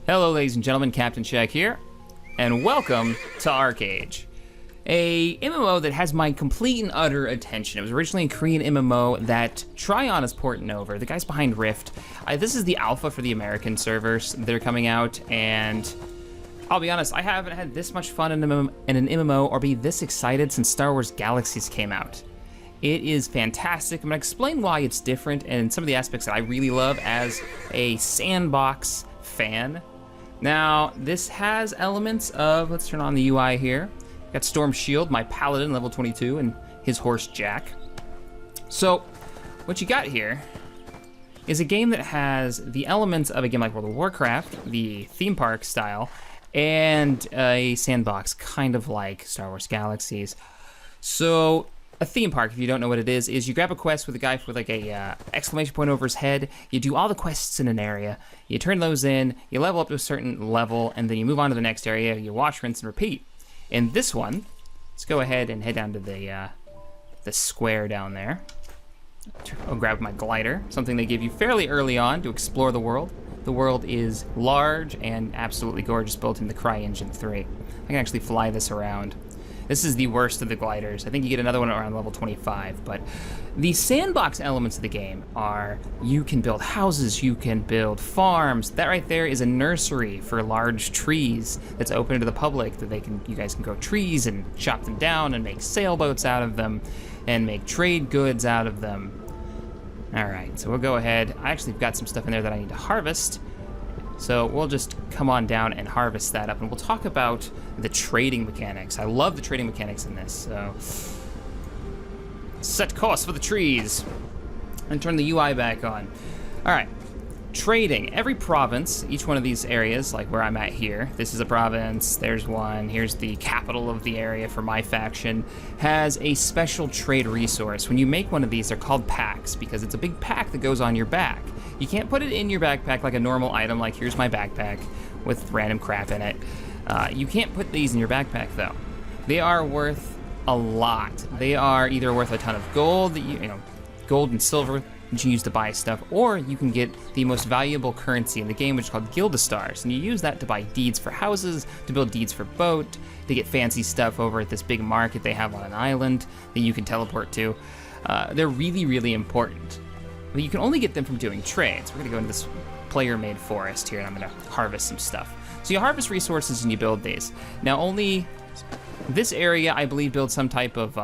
Hello ladies and gentlemen, Captain Shaq here, and welcome to ArcheAge, a MMO that has my complete and utter attention. It was originally a Korean MMO that Tryon is porting over, the guys behind Rift. This is the alpha for the American servers that are coming out, and I'll be honest, I haven't had this much fun in an MMO or be this excited since Star Wars Galaxies came out. It is fantastic. I'm gonna explain why it's different and some of the aspects that I really love as a sandbox fan. Now, this has elements of, let's turn on the UI here. Got Storm Shield, my paladin, level 22, and his horse Jack. So, what you got here is a game that has the elements of a game like World of Warcraft, the theme park style, and a sandbox, kind of like Star Wars Galaxies. So, a theme park, if you don't know what it is you grab a quest with a guy with like a exclamation point over his head, you do all the quests in an area, you turn those in, you level up to a certain level, and then you move on to the next area, you wash, rinse, and repeat. In this one, let's go ahead and head down to the square down there. I'll grab my glider, something they give you fairly early on to explore the world. The world is large and absolutely gorgeous, built in the CryEngine 3. I can actually fly this around. This is the worst of the gliders. I think you get another one around level 25, but the sandbox elements of the game are you can build houses, you can build farms. That right there is a nursery for large trees that's open to the public that you guys can grow trees and chop them down and make sailboats out of them and make trade goods out of them. All right, so we'll go ahead. I actually got some stuff in there that I need to harvest. So we'll just come on down and harvest that up, and we'll talk about the trading mechanics. I love the trading mechanics in this, so. Set course for the trees. And turn the UI back on. All right, trading. Every province, each one of these areas, like where I'm at here, this is a province, there's one, here's the capital of the area for my faction, has a special trade resource. When you make one of these, they're called packs, because it's a big pack that goes on your back. You can't put it in your backpack like a normal item, like here's my backpack with random crap in it. You can't put these in your backpack though. They are worth a lot. They are either worth a ton of gold, that you know, gold and silver that you use to buy stuff, or you can get the most valuable currency in the game, which is called Gildastars, and you use that to buy deeds for houses, to build deeds for boat, to get fancy stuff over at this big market they have on an island that you can teleport to. They're really, really important. But you can only get them from doing trades. We're gonna go into this player-made forest here, and I'm gonna harvest some stuff. So you harvest resources and you build these. Now only this area, I believe, builds some type of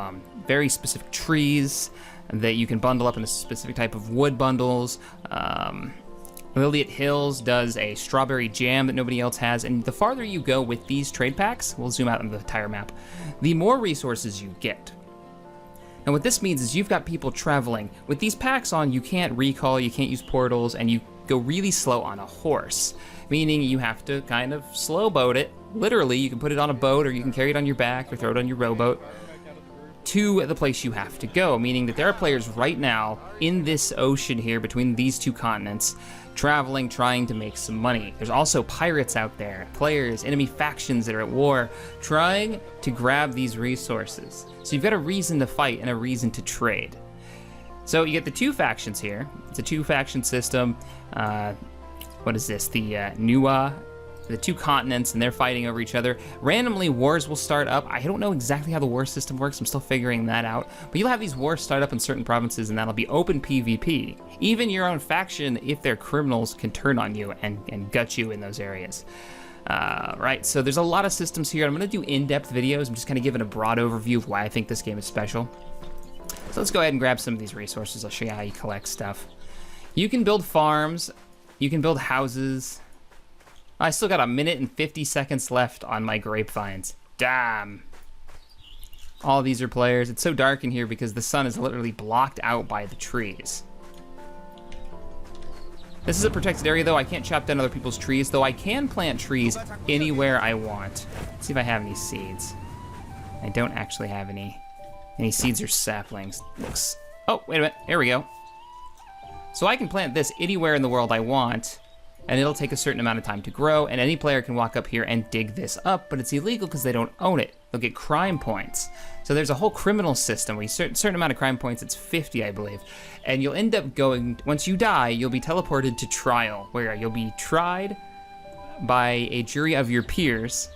very specific trees that you can bundle up in a specific type of wood bundles. Liliat Hills does a strawberry jam that nobody else has, and the farther you go with these trade packs, we'll zoom out on the entire map, the more resources you get. And what this means is you've got people traveling. With these packs on, you can't recall, you can't use portals, and you go really slow on a horse, meaning you have to kind of slow boat it. Literally, you can put it on a boat, or you can carry it on your back, or throw it on your rowboat to the place you have to go, meaning that there are players right now in this ocean here between these two continents traveling, trying to make some money. There's also pirates out there, players, enemy factions that are at war, trying to grab these resources. So you've got a reason to fight and a reason to trade. So you get the two factions here. It's a two-faction system. What is this? The Nuwa, the two continents, and they're fighting over each other. Randomly, wars will start up. I don't know exactly how the war system works. I'm still figuring that out. But you'll have these wars start up in certain provinces, and that'll be open PvP. Even your own faction, if they're criminals, can turn on you and gut you in those areas. Right, so there's a lot of systems here. I'm gonna do in-depth videos. I'm just kind of giving a broad overview of why I think this game is special. So let's go ahead and grab some of these resources. I'll show you how you collect stuff. You can build farms. You can build houses. I still got 1 minute and 50 seconds left on my grapevines. Damn. All these are players. It's so dark in here because the sun is literally blocked out by the trees. This is a protected area though. I can't chop down other people's trees, though I can plant trees anywhere I want. Let's see if I have any seeds. I don't actually have any seeds or saplings. Looks, oh, wait a minute, there we go. So I can plant this anywhere in the world I want, and it'll take a certain amount of time to grow, and any player can walk up here and dig this up, but it's illegal because they don't own it. They'll get crime points. So there's a whole criminal system where you certain amount of crime points, it's 50, I believe, and you'll end up going, once you die, you'll be teleported to trial, where you'll be tried by a jury of your peers,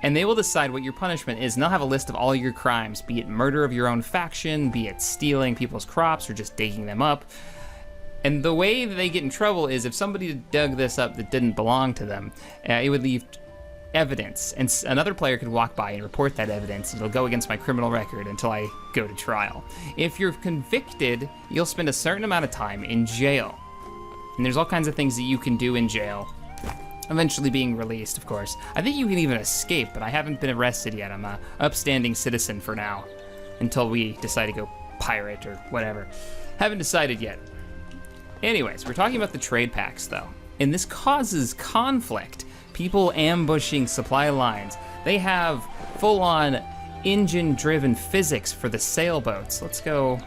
and they will decide what your punishment is, and they'll have a list of all your crimes, be it murder of your own faction, be it stealing people's crops, or just digging them up. And the way that they get in trouble is if somebody dug this up that didn't belong to them, it would leave evidence, and another player could walk by and report that evidence. It'll go against my criminal record until I go to trial. If you're convicted, you'll spend a certain amount of time in jail. And there's all kinds of things that you can do in jail. Eventually being released, of course. I think you can even escape, but I haven't been arrested yet. I'm a upstanding citizen for now, until we decide to go pirate or whatever. Haven't decided yet. Anyways, we're talking about the trade packs, though. And this causes conflict. People ambushing supply lines. They have full-on engine-driven physics for the sailboats. Let's go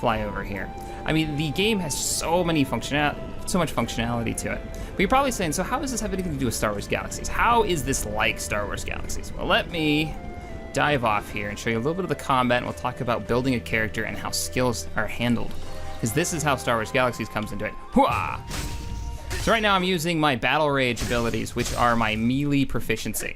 fly over here. I mean, the game has so much functionality to it. But you're probably saying, so how does this have anything to do with Star Wars Galaxies? How is this like Star Wars Galaxies? Well, let me dive off here and show you a little bit of the combat, and we'll talk about building a character and how skills are handled. Because this is how Star Wars Galaxies comes into it. Hooah! So right now I'm using my Battle Rage abilities, which are my melee proficiency.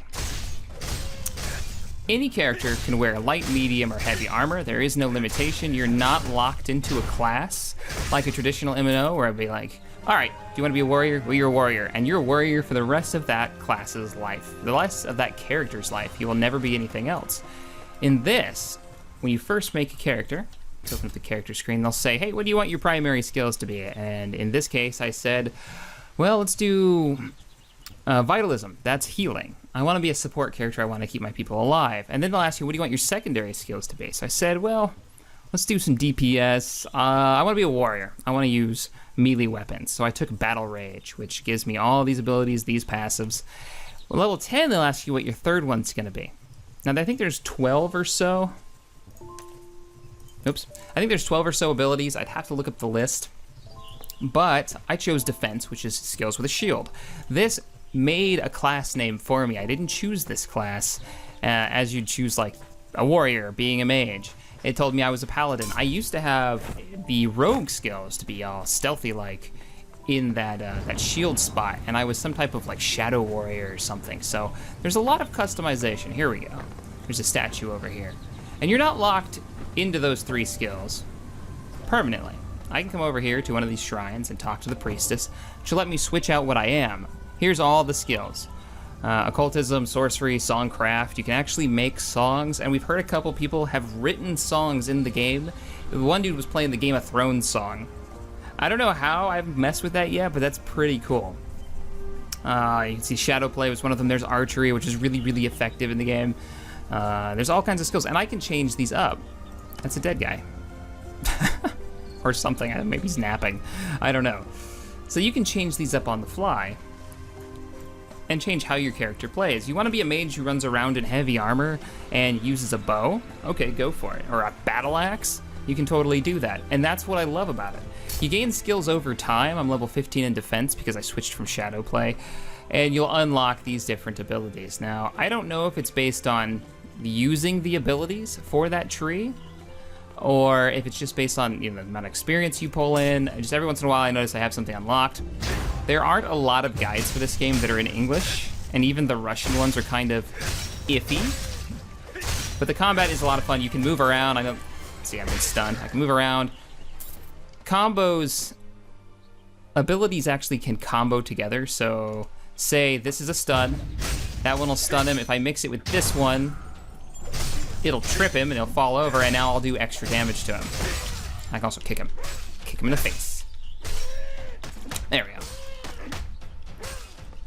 Any character can wear light, medium, or heavy armor. There is no limitation. You're not locked into a class like a traditional MMO where I'd be like, all right, do you want to be a warrior? Well, you're a warrior, and you're a warrior for the rest of that class's life, the rest of that character's life. You will never be anything else. In this, when you first make a character, open up the character screen, they'll say, hey, what do you want your primary skills to be? And in this case, I said, well, let's do vitalism. That's healing. I want to be a support character. I want to keep my people alive. And then they'll ask you, what do you want your secondary skills to be? So I said, well, let's do some DPS. I want to be a warrior. I want to use melee weapons. So I took Battle Rage, which gives me all these abilities, these passives. Well, level 10, they'll ask you what your third one's going to be. Now, I think there's 12 or so. Oops. I think there's 12 or so abilities. I'd have to look up the list. But I chose Defense, which is skills with a shield. This made a class name for me. I didn't choose this class as you'd choose like a warrior, being a mage. It told me I was a paladin. I used to have the rogue skills to be all stealthy-like in that shield spot, and I was some type of like shadow warrior or something. So there's a lot of customization. Here we go. There's a statue over here. And you're not locked into those 3 skills permanently. I can come over here to one of these shrines and talk to the priestess. She'll let me switch out what I am. Here's all the skills. Occultism, sorcery, songcraft. You can actually make songs, and we've heard a couple people have written songs in the game. One dude was playing the Game of Thrones song. I don't know how I've messed with that yet, but that's pretty cool. You can see shadow play was one of them. There's archery, which is really, really effective in the game. There's all kinds of skills, and I can change these up. That's a dead guy. Or something, maybe he's napping. I don't know. So you can change these up on the fly and change how your character plays. You want to be a mage who runs around in heavy armor and uses a bow? Okay, go for it. Or a battle axe? You can totally do that. And that's what I love about it. You gain skills over time. I'm level 15 in defense because I switched from shadow play. And you'll unlock these different abilities. Now, I don't know if it's based on using the abilities for that tree, or if it's just based on the amount of experience you pull in. Just every once in a while I notice I have something unlocked. There aren't a lot of guides for this game that are in English, and even the Russian ones are kind of iffy. But the combat is a lot of fun. You can move around. See, I've been stunned. I can move around. Combos, abilities actually can combo together. So say this is a stun. That one will stun him. If I mix it with this one, it'll trip him and he'll fall over, and now I'll do extra damage to him. I can also kick him in the face. There we go.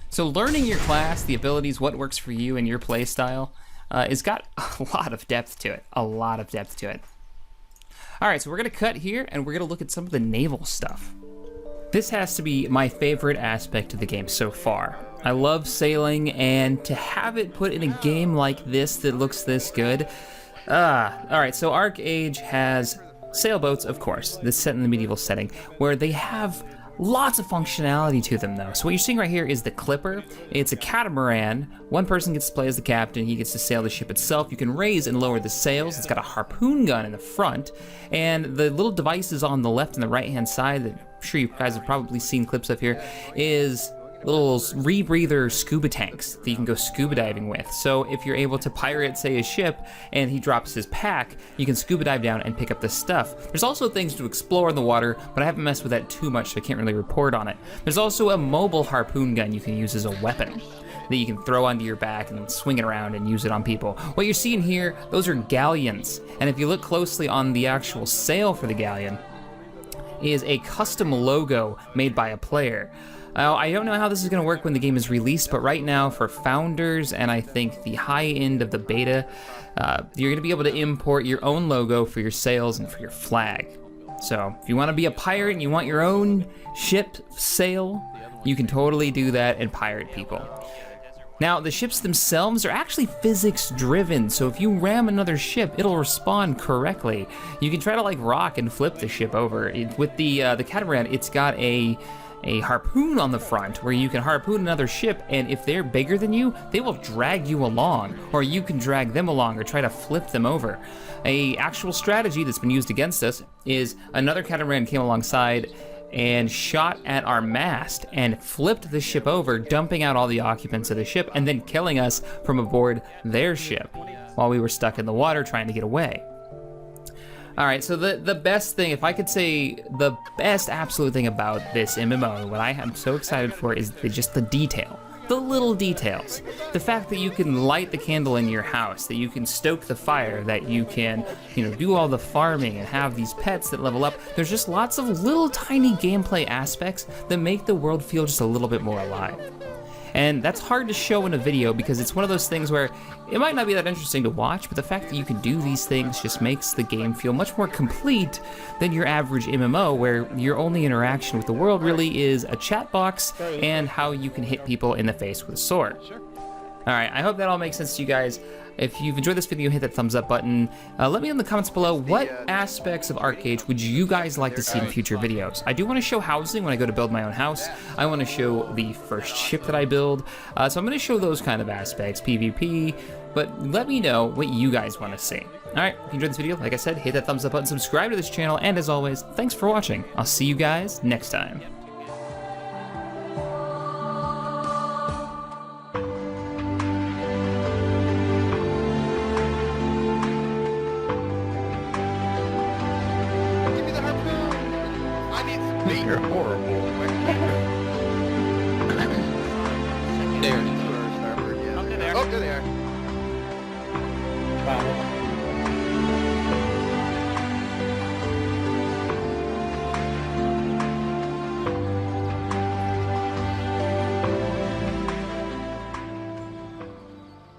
So learning your class, the abilities, what works for you and your play style, has got a lot of depth to it. A lot of depth to it. All right, so we're gonna cut here and we're gonna look at some of the naval stuff. This has to be my favorite aspect of the game so far. I love sailing, and to have it put in a game like this that looks this good. All right, so ArcheAge has sailboats, of course. This is set in the medieval setting, where they have lots of functionality to them, though. So what you're seeing right here is the Clipper. It's a catamaran. One person gets to play as the captain. He gets to sail the ship itself. You can raise and lower the sails. It's got a harpoon gun in the front, and the little devices on the left and the right-hand side that I'm sure you guys have probably seen clips of here is little rebreather scuba tanks that you can go scuba diving with. So if you're able to pirate, say, a ship and he drops his pack, you can scuba dive down and pick up the stuff. There's also things to explore in the water, but I haven't messed with that too much, so I can't really report on it. There's also a mobile harpoon gun you can use as a weapon that you can throw onto your back and swing it around and use it on people. What you're seeing here, those are galleons. And if you look closely on the actual sail for the galleon, is a custom logo made by a player. I don't know how this is going to work when the game is released, but right now for founders and I think the high end of the beta, you're going to be able to import your own logo for your sails and for your flag. So if you want to be a pirate and you want your own ship sail, you can totally do that and pirate people. Now, the ships themselves are actually physics driven, so if you ram another ship, it'll respond correctly. You can try to like rock and flip the ship over. With the catamaran, it's got a harpoon on the front where you can harpoon another ship, and if they're bigger than you, they will drag you along, or you can drag them along or try to flip them over. A actual strategy that's been used against us is another catamaran came alongside and shot at our mast and flipped the ship over, dumping out all the occupants of the ship and then killing us from aboard their ship while we were stuck in the water trying to get away. All right, so the best thing, if I could say the best absolute thing about this MMO, what I am so excited for is just the detail. The little details. The fact that you can light the candle in your house, that you can stoke the fire, that you can, do all the farming and have these pets that level up. There's just lots of little tiny gameplay aspects that make the world feel just a little bit more alive. And that's hard to show in a video because it's one of those things where it might not be that interesting to watch, but the fact that you can do these things just makes the game feel much more complete than your average MMO, where your only interaction with the world really is a chat box and how you can hit people in the face with a sword. All right, I hope that all makes sense to you guys. If you've enjoyed this video, hit that thumbs up button. Let me know in the comments below, what aspects of ArcheAge would you guys like to see in future videos? I do want to show housing when I go to build my own house. I want to show the first ship that I build. So I'm going to show those kind of aspects, PvP, but let me know what you guys want to see. All right, if you enjoyed this video, like I said, hit that thumbs up button, subscribe to this channel, and as always, thanks for watching. I'll see you guys next time. You're horrible. There.